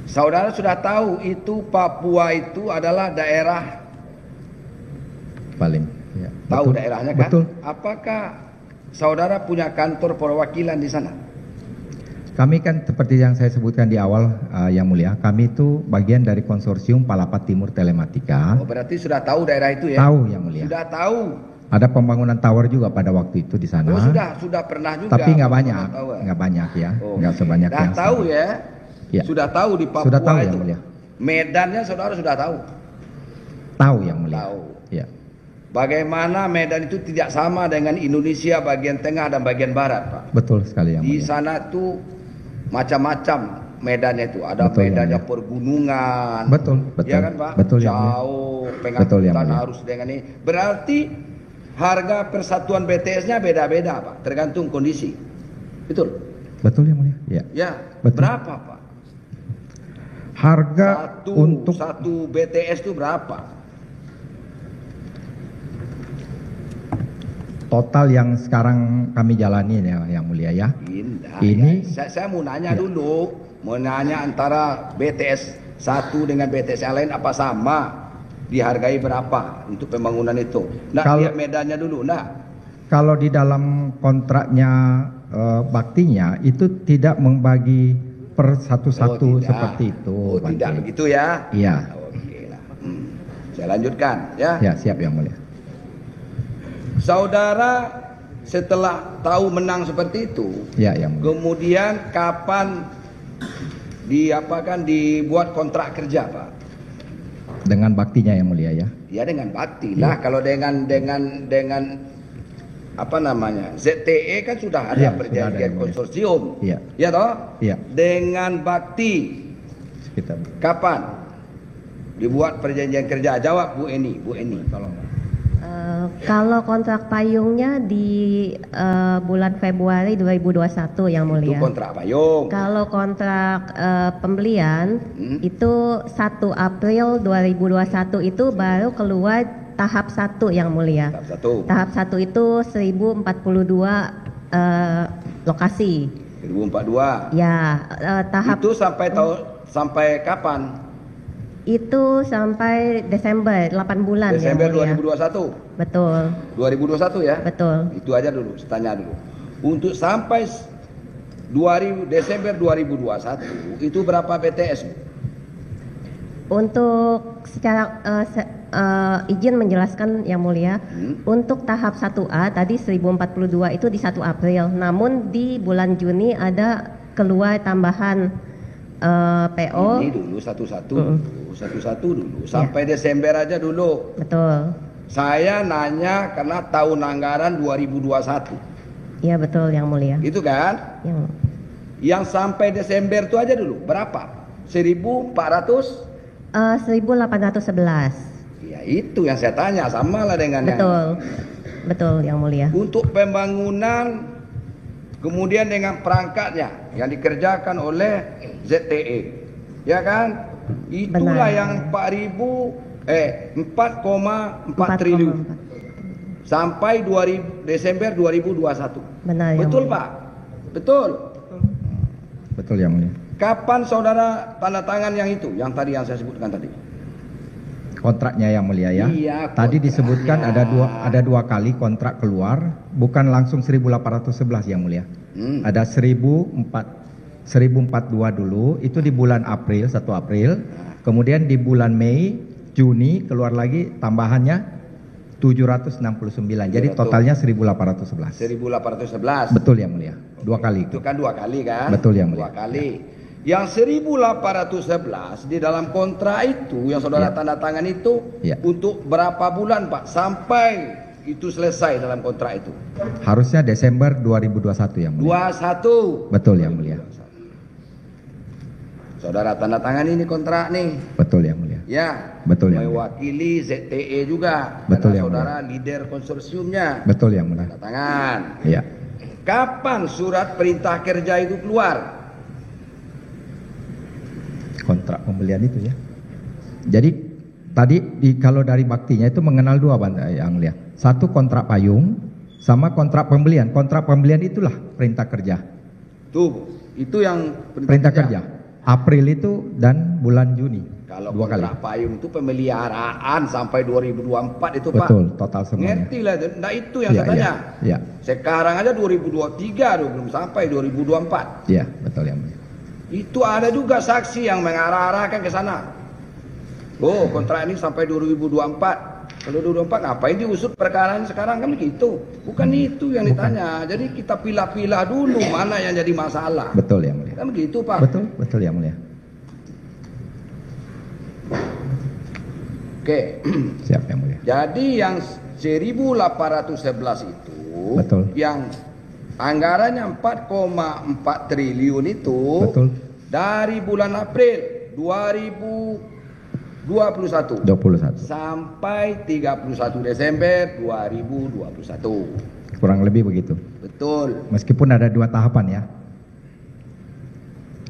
Saudara sudah tahu itu Papua itu adalah daerah paling. Ya, tahu betul, daerahnya kan? Betul. Apakah saudara punya kantor perwakilan di sana? Kami kan seperti yang saya sebutkan di awal, Yang Mulia, kami itu bagian dari konsorsium Palapa Timur Telematika. Oh, berarti sudah tahu daerah itu ya? Tahu, Yang Mulia. Sudah tahu. Ada pembangunan tower juga pada waktu itu di sana. Oh, sudah pernah juga. Tapi nggak banyak ya, Oh. nggak sebanyak yang tahu sama. ya? Ya. Sudah tahu di Papua Sudah tahu, itu. Yang Mulia. Medannya saudara sudah tahu. Tahu, Yang Mulia. Tahu. Ya. Bagaimana Medan itu tidak sama dengan Indonesia bagian tengah dan bagian barat, Pak. Betul sekali, Yang Di Mulia. sana tuh macam-macam medannya itu. Ada Betul, medannya Yang Mulia. pergunungan. Betul. Ya kan, Pak? Betul, Yang Mulia. Jauh, Betul, Yang pengangkutan Mulia. harus dengan ini. Berarti harga persatuan BTS-nya beda-beda, Pak. Tergantung kondisi. Betul? Betul, Yang Mulia. Ya. Ya. Betul. Berapa, Pak? Harga untuk Satu BTS itu berapa? total yang sekarang kami jalani ya, Yang Mulia ya. Indah. Ini- Ya. Saya mau nanya Ya. dulu. Mau nanya antara BTS satu dengan BTS yang lain apa sama? Dihargai berapa untuk pembangunan itu? Nah, Kalau- lihat medannya dulu. Nah, Kalau di dalam kontraknya baktinya itu tidak membagi per satu-satu tidak. seperti itu. Oh, Bante. tidak begitu ya? Iya. Oke lah. Saya lanjutkan ya. Ya, siap Yang Mulia. Saudara setelah tahu menang seperti itu, Ya, Yang Mulia. kemudian kapan dibuat kontrak kerja, Pak? Dengan baktinya Yang Mulia ya. Ya dengan bakti Ya. lah. Kalau dengan apa namanya ZTE kan sudah ada Ya, sudah ada, perjanjian Yang Mulia. konsorsium. Iya. Ya toh? Iya. Dengan bakti Kita kapan dibuat perjanjian kerja? Jawab Bu Eni. tolong. Kalau kontrak payungnya di bulan Februari 2021 Yang Itu Mulia. kontrak payung. Kalau kontrak pembelian itu 1 April 2021 itu baru keluar tahap 1 Yang Mulia. Tahap satu. Tahap 1 itu 1042 lokasi. 2042. Ya, tahap Itu sampai kapan? itu sampai Desember 8 bulan Desember Yang Mulia. 2021. Betul, 2021 ya? betul. Itu aja dulu, tanya dulu. Untuk sampai Desember 2021 itu berapa BTS? Untuk secara izin menjelaskan Yang Mulia, untuk tahap 1A tadi 1042 itu di 1 April. Namun di bulan Juni ada keluar tambahan PO. Ini dulu satu-satu dulu. Sampai Desember aja dulu. Betul. Saya nanya karena tahun anggaran 2021. Iya betul Yang Mulia. Itu kan? Yang sampai Desember itu aja dulu. Berapa? 1.400? 1811. Ya itu yang saya tanya. Sama lah dengan yang Betul. Betul Yang Mulia. untuk pembangunan, kemudian dengan perangkatnya yang dikerjakan oleh ZTE, ya kan? Itulah Benar. yang 4,4 triliun sampai Desember 2021. Benar Yang Betul Mulia. Pak? Betul. Betul Yang Mulia. Kapan saudara tanda tangan yang itu? Yang tadi yang saya sebutkan tadi. Kontraknya Yang Mulia ya. Iya, Tadi disebutkan kontraknya. ada dua kali kontrak keluar, bukan langsung 1811 Yang Mulia. Ada 1042 dulu, itu di bulan April, 1 April. Kemudian di bulan Mei, Juni keluar lagi tambahannya 769. Jadi 700. totalnya 1811. 1811. Betul Yang Mulia. Dua kali Itu itu. kan 2 kali kan? Betul, Yang Mulia. 2 kali. Yang 1811 di dalam kontrak itu yang saudara Ya. tanda tangan itu Ya. untuk berapa bulan Pak sampai itu selesai dalam kontrak itu? Harusnya Desember 2021 Yang Mulia. 21. Betul Yang Mulia. Saudara tanda tangan ini kontrak nih. Betul Yang Mulia. Ya. Betul, Yang Mulia. Mewakili ZTE juga. Betul, Karena Yang saudara leader konsorsiumnya. Betul Yang Mulia. Tanda tangan. Iya. Kapan surat perintah kerja itu keluar? Kontrak pembelian itu ya. Jadi tadi kalau dari baktinya itu mengenal dua Yang Mulia. Satu kontrak payung sama kontrak pembelian. Kontrak pembelian itulah perintah kerja. Tuh, itu yang Perintah kerja. April itu dan bulan Juni. Kalau 2 kali. kontrak payung itu pemeliharaan sampai 2024 itu Pak. Betul, total semuanya. Ngerti lah, nah itu yang Iya, saya tanya. iya. Sekarang aja 2023 belum sampai 2024. Iya, betul yang mulia. Itu ada juga saksi yang mengarah-arahkan ke sana. Oh, kontrak ini sampai 2024. Kalau 2024 ngapain diusut perkaranya sekarang kan begitu. Bukan itu yang ditanya. Jadi kita pilah-pilah dulu mana yang jadi masalah. Betul yang mulia. Kan begitu Pak. Betul yang mulia. Oke. Siap yang mulia. Jadi yang 1.811 itu, Betul. yang anggarannya 4,4 triliun itu, Betul. dari bulan April 2021 sampai 31 Desember 2021. Kurang lebih begitu. Betul. Meskipun ada 2 tahapan ya.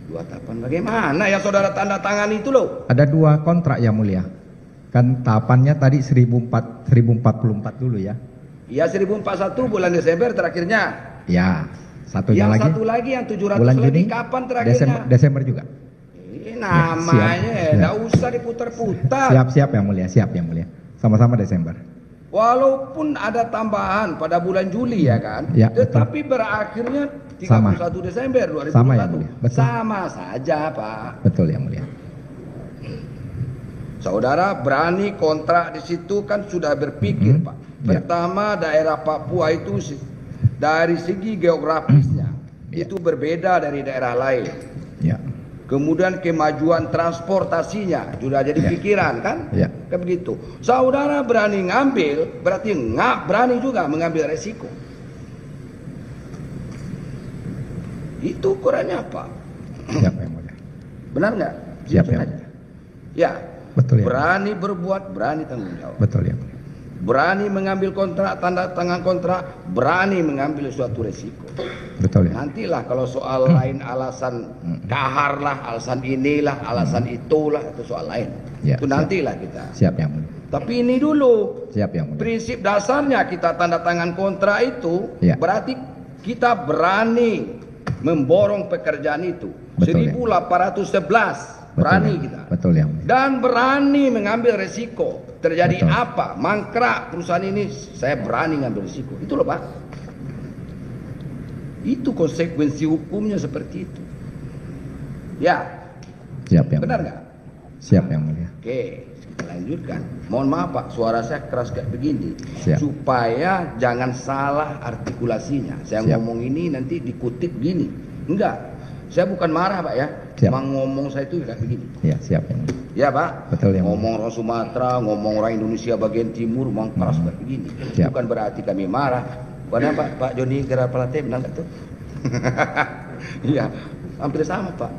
2 tahapan bagaimana yang saudara tanda tangan itu loh? Ada 2 kontrak yang mulia. Kan tahapannya tadi 1044 dulu ya. Iya 1041 bulan Desember terakhirnya. Ya, satunya Yang lagi. satu lagi yang 700 bulan lagi Juni, kapan terakhirnya? Desember juga. Namanya enggak usah diputar-putar. Siap yang mulia, siap yang mulia. Sama-sama Desember. Walaupun ada tambahan pada bulan Juli ya kan, Ya, tetapi berakhirnya 31 Desember 2021. Sama yang mulia. Betul. Sama saja Pak. Betul yang mulia. Saudara berani kontrak di situ kan sudah berpikir Pak. Ya. Pertama daerah Papua itu dari segi geografisnya itu berbeda dari daerah lain. Ya. Kemudian kemajuan transportasinya sudah jadi pikiran kan? Ya. Kayak begitu. Saudara berani ngambil, berarti nggak berani juga mengambil resiko. Itu ukurannya apa? Siap yang mulia. Benar nggak? Siap Jujur ya. aja. Ya. Betul ya. Berani berbuat, berani tanggung jawab. Betul ya. Mulia. Berani mengambil kontrak, tanda tangan kontrak, berani mengambil suatu resiko. Betul ya. Nantilah kalau soal lain alasan kahar lah, alasan inilah, alasan itulah, itu soal lain. Ya, Itu nantilah kita. Siap yang mulia. Tapi ini dulu. Siap yang mulia. Prinsip dasarnya kita tanda tangan kontrak itu Ya. berarti kita berani memborong pekerjaan itu. Betul, 1811 berani ya. kita. Betul yang mulia. Dan berani mengambil resiko. Terjadi Betul. apa? Mangkrak perusahaan ini, saya berani ngambil resiko. Itu loh Pak. Itu konsekuensi hukumnya seperti itu. Ya, Siap yang benar mulia. nggak? Siap yang mulia. Oke, kita lanjutkan. Mohon maaf Pak, suara saya keras kayak begini. Siap. Supaya jangan salah artikulasinya. Saya Siap. ngomong ini nanti dikutip gini. Enggak. Saya bukan marah Pak ya. Siap. Emang ngomong saya itu kayak begini. Ya, siap yang mulia. Ya Pak. Betul yang mulia. Ngomong orang Sumatera, ngomong orang Indonesia bagian timur, memang keras kayak begini. Siap. Bukan berarti kami marah. Bukan Pak Joni Gerard Pelate benar nggak tuh? Iya, hampir sama Pak.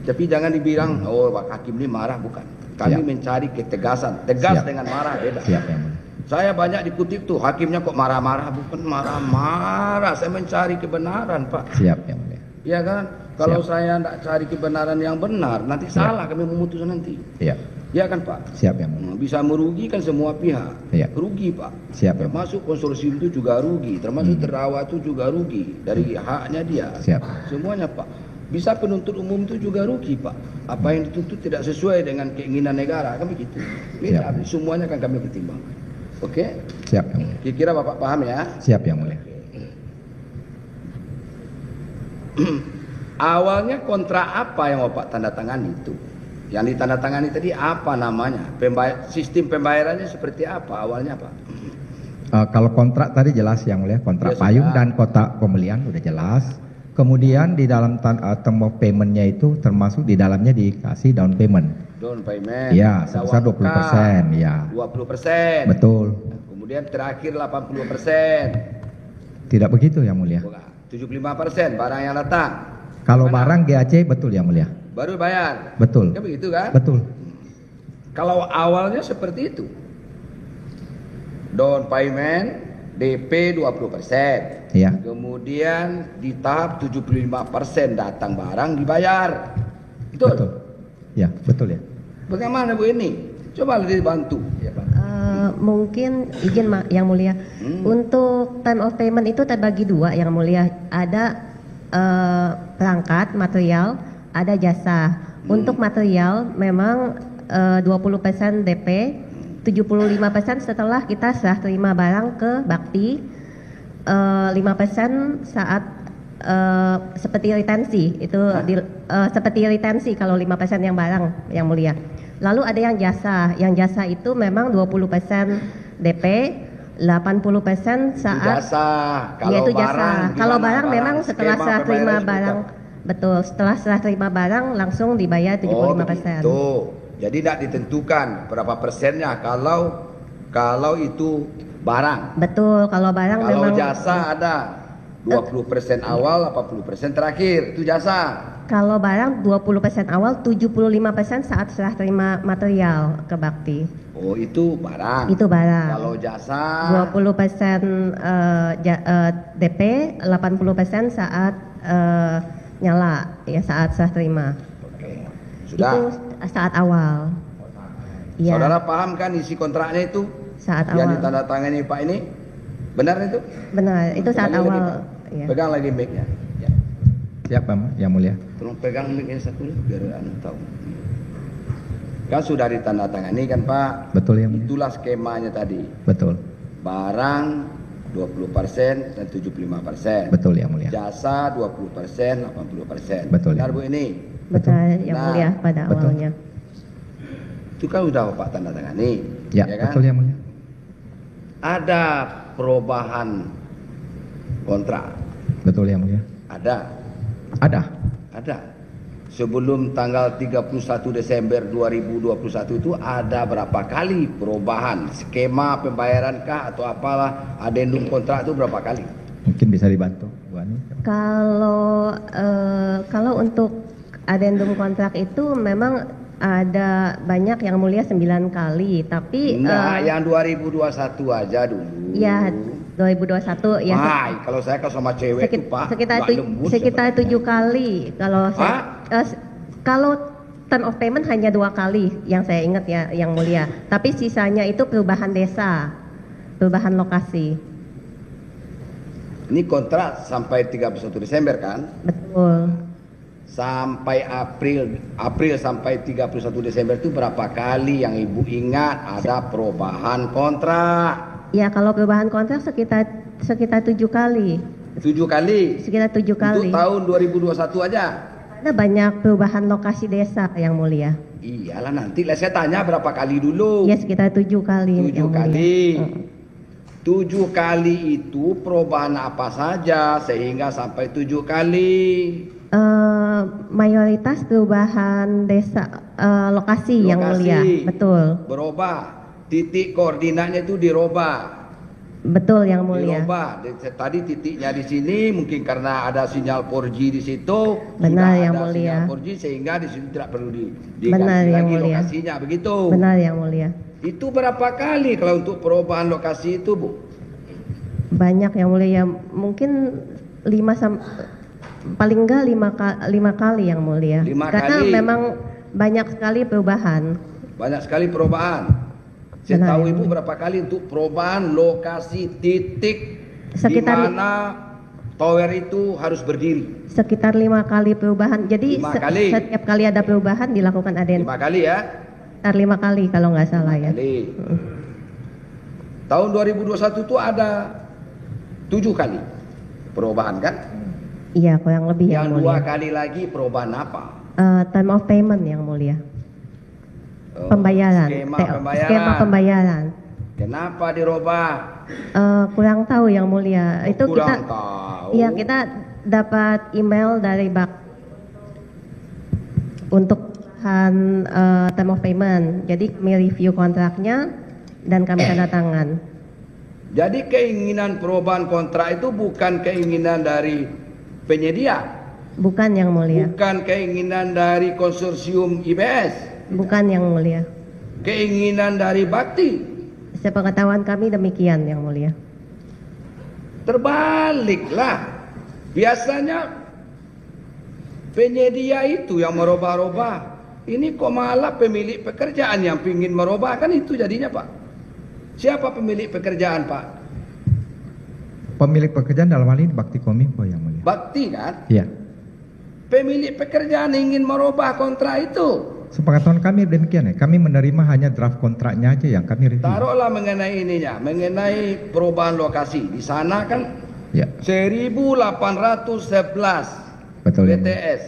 Tapi jangan dibilang, oh Pak Hakim ini marah, bukan. Kami Siap. mencari ketegasan. Tegas Siap. dengan marah beda. Siap yang mulia. Saya banyak dikutip tuh, hakimnya kok marah-marah. Bukan marah-marah, saya mencari kebenaran Pak. Siap yang mulia. Iya kan? Kalau Siap. saya tidak cari kebenaran yang benar, nanti salah kami memutuskan nanti. Iya. Iya kan Pak? Siap yang mulia. Bisa merugikan semua pihak. Iya. Rugi Pak. Siap yang mulia. Termasuk konsorsium itu juga rugi, termasuk terdakwa itu juga rugi dari haknya dia. Siap. Semuanya Pak. Bisa penuntut umum itu juga rugi Pak. Apa yang dituntut tidak sesuai dengan keinginan negara, kan begitu. Beda, Siap. semuanya akan kami pertimbangkan. Oke? Siap yang mulia. Kira-kira Bapak paham ya? Siap yang mulia. Awalnya kontrak apa yang Bapak tanda tangan itu? Yang ditandatangani tadi apa namanya? Sistem pembayarannya seperti apa awalnya Pak? Kalau kontrak tadi jelas yang mulia, kontrak Ya, payung sudah. dan kotak pembelian udah jelas. Kemudian di dalam term of payment-nya itu termasuk di dalamnya dikasih down payment. Down payment. Ya, ada sebesar uang 20%, muka, ya. 20%. Betul. Kemudian terakhir 80%. Tidak begitu yang mulia. Bukan, 75% barang yang datang. Kalau Mana? barang GAC betul yang mulia. Baru bayar. Betul. Ya begitu kan? Betul. Kalau awalnya seperti itu. Down payment DP 20%. Ya. Kemudian di tahap 75% datang barang dibayar. Betul? Betul. Ya, betul ya. Bagaimana Bu ini? Coba dibantu. Ya, Pak. Mungkin izin Yang Mulia. Untuk time of payment itu terbagi 2 Yang Mulia. Ada perangkat material, ada jasa. Untuk material memang 20% DP, 75% setelah kita serah terima barang ke Bakti, 5% saat seperti retensi itu seperti retensi kalau 5% yang barang yang mulia. Lalu ada yang jasa itu memang 20% DP, 80% saat jasa. Kalau yaitu barang, jasa. Kalau barang memang setelah skema serah terima pembayaran barang, betul. Setelah serah terima barang langsung dibayar 75%. Oh begitu. Jadi tidak ditentukan berapa persennya kalau itu barang. Betul. Kalau barang Kalau memang jasa ada 20% awal, 80% terakhir. Itu jasa. kalau barang 20% awal, 75% saat serah terima material ke Bakti. Oh itu barang. Itu barang. Kalau jasa 20% DP, 80% saat nyala ya saat serah terima. Oke. Sudah. Itu saat awal. Iya. Saudara paham kan isi kontraknya itu? Saat yang awal. ditandatangani Pak ini? Benar itu? Benar, itu saat Pegang lagi, awal. Pak. Iya. Pegang lagi mic-nya. Ya. Siap, Pak, Yang Mulia. Tolong pegang mic-nya satu biar anu tahu. Kan sudah ditandatangani kan Pak? Betul, Yang Mulia. Itulah skemanya tadi. Betul. Barang 20% dan 75%. Betul, Yang Mulia. Jasa 20%, 80%. Betul, Benar ya. Bu ini? Betul, yang Nah, mulia pada betul. awalnya. Itu kan udah Bapak tanda tangani. Ya, kan? betul, Yang Mulia. Ada perubahan kontrak. Betul, Yang Mulia. Ada. Sebelum tanggal 31 Desember 2021 itu ada berapa kali perubahan skema pembayaran kah atau apalah adendum kontrak itu berapa kali? Mungkin bisa dibantu, Bu Ani. Kalau untuk adendum kontrak itu memang ada banyak yang mulia 9 kali, tapi Nah, yang 2021 aja dulu. ya 2021 ya Kalau saya sama cewek itu Pak, sekitar nggak lembut sekitar sebenarnya. 7 kali. Kalau saya kalau term of payment hanya 2 kali yang saya ingat ya yang mulia. Tapi sisanya itu perubahan desa, perubahan lokasi. Ini kontrak sampai 31 Desember kan? Betul. Sampai April sampai 31 Desember itu berapa kali yang Ibu ingat ada perubahan kontrak? Ya kalau perubahan kontrak sekitar 7 kali. 7 kali. Sekitar 7 kali. Untuk tahun 2021 aja. Ada banyak perubahan lokasi desa yang mulia. Iyalah nanti lah saya tanya berapa kali dulu. Ya sekitar 7 kali. 7 yang kali. mulia. 7 kali itu perubahan apa saja sehingga sampai 7 kali? Mayoritas perubahan desa lokasi yang mulia. Betul. Berubah. Titik koordinatnya itu dirubah. Betul yang mulia. Dirubah. Tadi titiknya di sini mungkin karena ada sinyal 4G di situ. Benar sudah yang ada mulia. Sinyal 4G sehingga di sini tidak perlu diganti Benar yang lagi mulia. lokasinya begitu. Benar yang mulia. Itu berapa kali kalau untuk perubahan lokasi itu, Bu? Banyak yang mulia. Mungkin 5 paling enggak 5 kali yang mulia. 5 Karena kali. memang banyak sekali perubahan. Banyak sekali perubahan. Saya Benar, tahu yang Ibu mulia. berapa kali untuk perubahan lokasi titik Sekitar di mana tower itu harus berdiri. Sekitar 5 kali perubahan. Jadi 5 kali. setiap kali ada perubahan dilakukan 5 kali ya. sekitar 5 kali kalau nggak salah ya. Kali. Tahun 2021 itu ada 7 kali perubahan kan? Iya kurang lebih yang Yang 2 mulia. kali lagi perubahan apa? Term of payment yang mulia. Oh, Pembayaran. Skema pembayaran. Kenapa dirubah? Kurang tahu yang mulia. Itu kita. Kurang tahu. Iya kita dapat email dari Bak untuk term of payment. Jadi kami review kontraknya dan kami tanda tangan. Jadi keinginan perubahan kontrak itu bukan keinginan dari penyedia, Bukan yang mulia. bukan keinginan dari konsorsium IBS, Bukan yang mulia. keinginan dari Bakti. Sepengetahuan kami demikian yang mulia. Terbaliklah. Biasanya penyedia itu yang merubah-rubah. Ini kok malah pemilik pekerjaan yang ingin merubah, kan itu jadinya Pak. Siapa pemilik pekerjaan Pak? Pemilik pekerjaan dalam hal ini Bakti Kominfo, Yang Mulia. Mulia. Bakti kan? Iya. Pemilik pekerjaan ingin merubah kontrak itu. Sepengetahuan kami demikian ya. Kami menerima hanya draft kontraknya aja yang kami review. Taruhlah mengenai ininya, mengenai perubahan lokasi. Di sana kan Ya. 1811 Betul ya. BTS.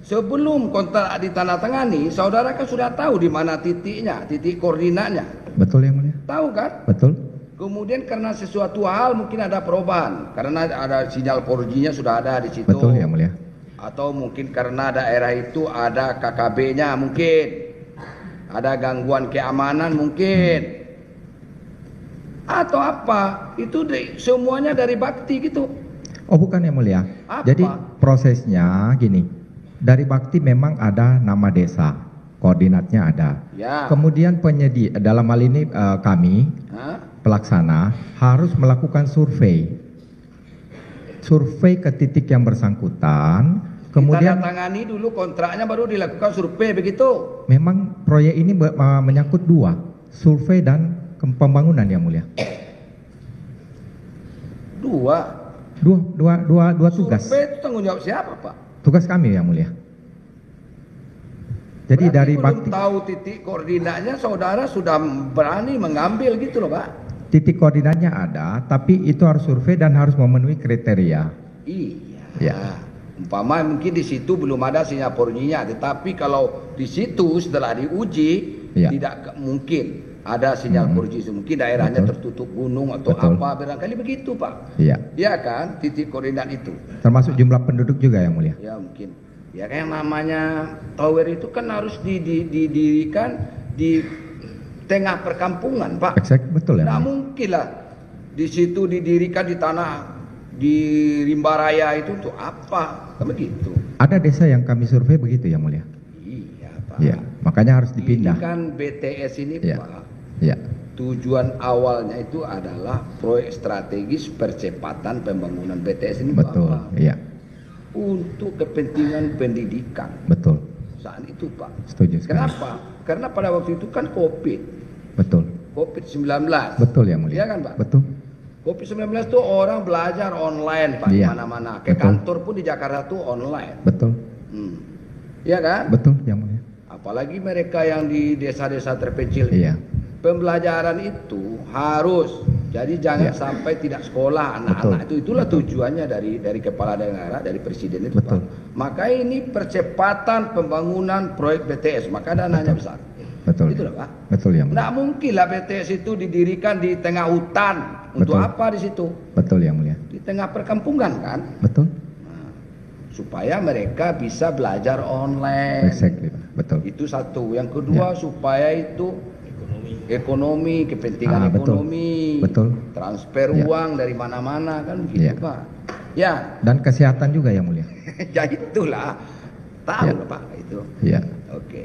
Sebelum kontrak ditandatangani, saudara kan sudah tahu di mana titiknya, titik koordinatnya. Betul yang mulia. Tahu kan? Betul. Kemudian karena sesuatu hal mungkin ada perubahan, karena ada sinyal 4G-nya sudah ada di situ. Betul yang mulia. Atau mungkin karena daerah itu ada KKB-nya mungkin. Ada gangguan keamanan mungkin. Atau apa? Itu semuanya dari bakti gitu. Oh bukan yang mulia. Apa? Jadi prosesnya gini. Dari bakti memang ada nama desa. Koordinatnya ada. Ya. Kemudian penyedia, dalam hal ini kami Hah? pelaksana harus melakukan survei. Survei ke titik yang bersangkutan. Kemudian Ditandatangani dulu kontraknya baru dilakukan survei begitu. memang proyek ini menyangkut dua, survei dan pembangunan yang mulia. Dua. Dua tugas. Survei itu tanggung jawab siapa, Pak? Tugas kami yang mulia. Jadi Berarti dari belum bakti tahu titik koordinatnya, saudara sudah berani mengambil gitu loh, Pak. titik koordinatnya ada, tapi itu harus survei dan harus memenuhi kriteria. Iya. Ya. Umpama mungkin di situ belum ada sinyal 4G-nya, tetapi kalau di situ setelah diuji Ya. tidak mungkin ada sinyal 4G. Mungkin daerahnya Betul. tertutup gunung atau Betul. apa, barangkali begitu, Pak. Iya. Ya kan, titik koordinat itu. Termasuk jumlah penduduk juga yang mulia. Ya mungkin. Ya kayak namanya tower itu kan harus didirikan di tengah perkampungan, Pak. Exact, betul ya. Tidak mulia. mungkin lah di situ didirikan di tanah di rimba raya itu untuk apa? Kan begitu. Ada desa yang kami survei begitu ya mulia. Iya, Pak. Iya, makanya harus dipindah. Ini kan BTS ini, Iya. Pak. Iya. Tujuan awalnya itu adalah proyek strategis percepatan pembangunan BTS ini, Betul. Pak. Iya. Untuk kepentingan pendidikan Betul. saat itu, Pak. Setuju sekali. Kenapa? Karena pada waktu itu kan Betul. COVID-19. Betul ya mulia. Iya kan, Pak? Betul. COVID-19 itu orang belajar online, Pak, di Iya. mana-mana. Ke Betul. kantor pun di Jakarta tuh online. Betul. Iya kan? Betul yang mulia. Apalagi mereka yang di desa-desa terpencil. Iya. Pembelajaran itu harus. Jadi jangan Iya. sampai tidak sekolah anak-anak itu. Itulah tujuannya dari kepala daerah, dari presiden itu, Betul. Pak. Maka ini percepatan pembangunan proyek BTS, maka dananya besar. Betul. Itulah, Pak. Betul yang mulia. Nggak mungkin lah BTS itu didirikan di tengah hutan. Untuk Betul. apa di situ? Betul yang mulia. Di tengah perkampungan kan? Betul. Supaya mereka bisa belajar online. Exactly, Pak. Betul. Itu satu. Yang kedua supaya itu ekonomi, kepentingan betul. ekonomi. Betul. Transfer Ya. uang dari mana-mana kan begitu, Ya. Pak. Ya, Dan kesehatan juga yang mulia. ya itulah. Tahu Ya. lah, Pak itu. Iya. Oke.